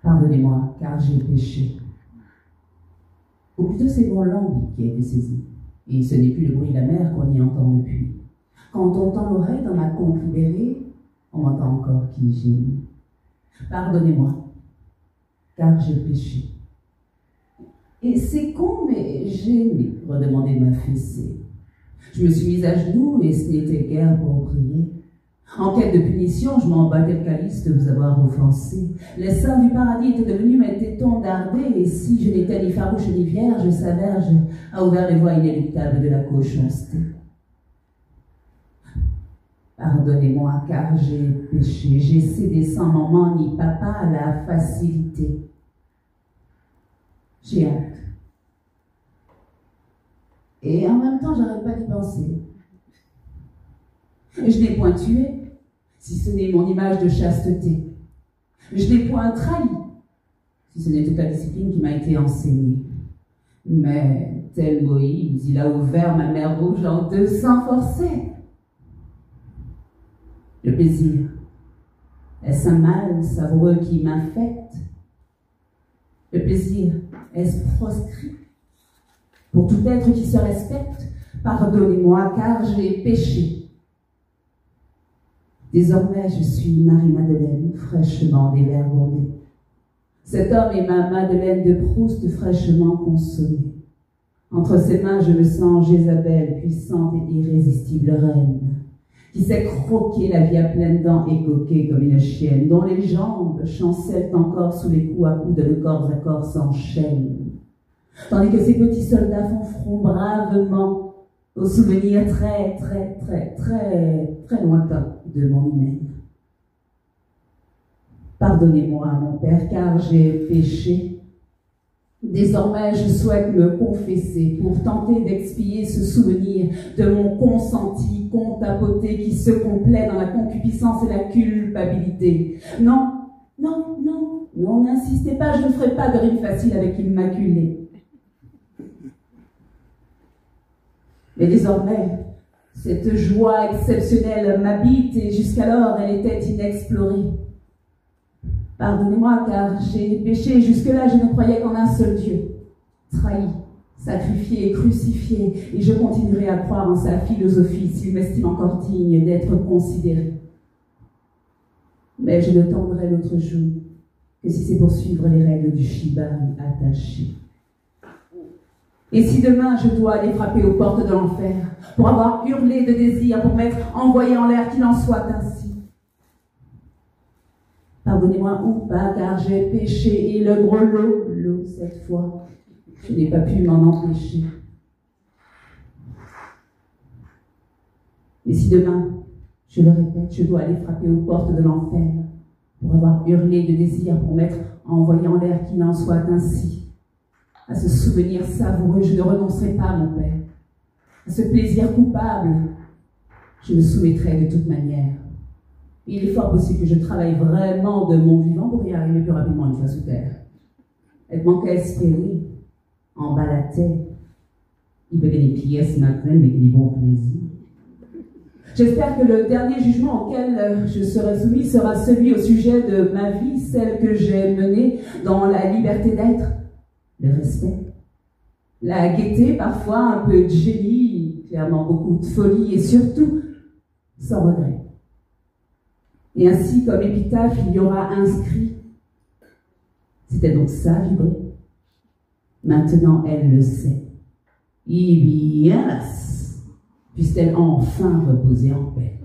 Pardonnez-moi, car j'ai péché. Ou plutôt, c'est mon langue qui a été saisie. Et ce n'est plus le bruit de la mer qu'on y entend depuis. Quand on tend l'oreille dans ma conque libérée, on entend encore qui gémit. Pardonnez-moi, car j'ai péché. Et c'est con, mais j'ai aimé redemander ma fessée. Je me suis mise à genoux et ce n'était guère pour prier. En quête de punition, je m'en battais le calice de vous avoir offensé. Les seins du paradis étaient devenus mes tétons dardés, et si je n'étais ni farouche ni vierge, sa verge a ouvert les voies inéluctables de la cochonceté. Pardonnez-moi, car j'ai péché, j'ai cédé sans maman ni papa à la facilité. J'ai hâte. Et en même temps, j'arrête pas d'y penser. Je n'ai point tué, si ce n'est mon image de chasteté. Je n'ai point trahi, si ce n'est toute la discipline qui m'a été enseignée. Mais, tel Moïse, il a ouvert ma mer rouge en deux sans forcer. Le plaisir, est-ce un mal savoureux qui m'infecte? Le plaisir, est-ce proscrit? Pour tout être qui se respecte, pardonnez-moi, car j'ai péché. Désormais, je suis Marie-Madeleine, fraîchement dévergondée. Cet homme est ma Madeleine de Proust, fraîchement consommée. Entre ses mains, je me sens Jézabel, puissante et irrésistible reine, qui sait croquer la vie à pleines dents et coquer comme une chienne, dont les jambes chancellent encore sous les coups à coups de le corps à corps s'enchaînent, tandis que ces petits soldats font front bravement au souvenir très lointain de mon hymen. Pardonnez-moi, mon père, car j'ai péché. Désormais, je souhaite me confesser pour tenter d'expier ce souvenir de mon consenti comptapoté qui se complaît dans la concupiscence et la culpabilité. Non, n'insistez pas, je ne ferai pas de rime facile avec immaculé. Mais désormais, cette joie exceptionnelle m'habite et jusqu'alors elle était inexplorée. Pardonnez-moi car j'ai péché, jusque-là je ne croyais qu'en un seul Dieu, trahi, sacrifié et crucifié, et je continuerai à croire en sa philosophie s'il m'estime encore digne d'être considéré. Mais je ne tendrai l'autre jour que si c'est pour suivre les règles du shibari attaché. Et si demain je dois aller frapper aux portes de l'enfer, pour avoir hurlé de désir, pour m'être envoyé en l'air, qu'il en soit ainsi. Pardonnez-moi ou pas, car j'ai péché, et le gros lot, cette fois, je n'ai pas pu m'en empêcher. Mais si demain, je le répète, je dois aller frapper aux portes de l'enfer, pour avoir hurlé de désir, pour m'être envoyé en l'air, qu'il en soit ainsi. À ce souvenir savoureux, je ne renoncerai pas, mon père. À ce plaisir coupable, je me soumettrai de toute manière. Il est fort possible que je travaille vraiment de mon vivant pour y arriver plus rapidement une fois sous terre. Elle manquait espérer, en bas la tête. Il peut gagner des pièces maintenant, mais des bons plaisirs. J'espère que le dernier jugement auquel je serai soumis sera celui au sujet de ma vie, celle que j'ai menée dans la liberté d'être. Le respect, la gaieté, parfois un peu de génie, clairement beaucoup de folie, et surtout, sans regret. Et ainsi, comme épitaphe, il y aura inscrit. C'était donc ça, vibrer. Maintenant, elle le sait. Et bien, puisse-t-elle enfin reposer en paix.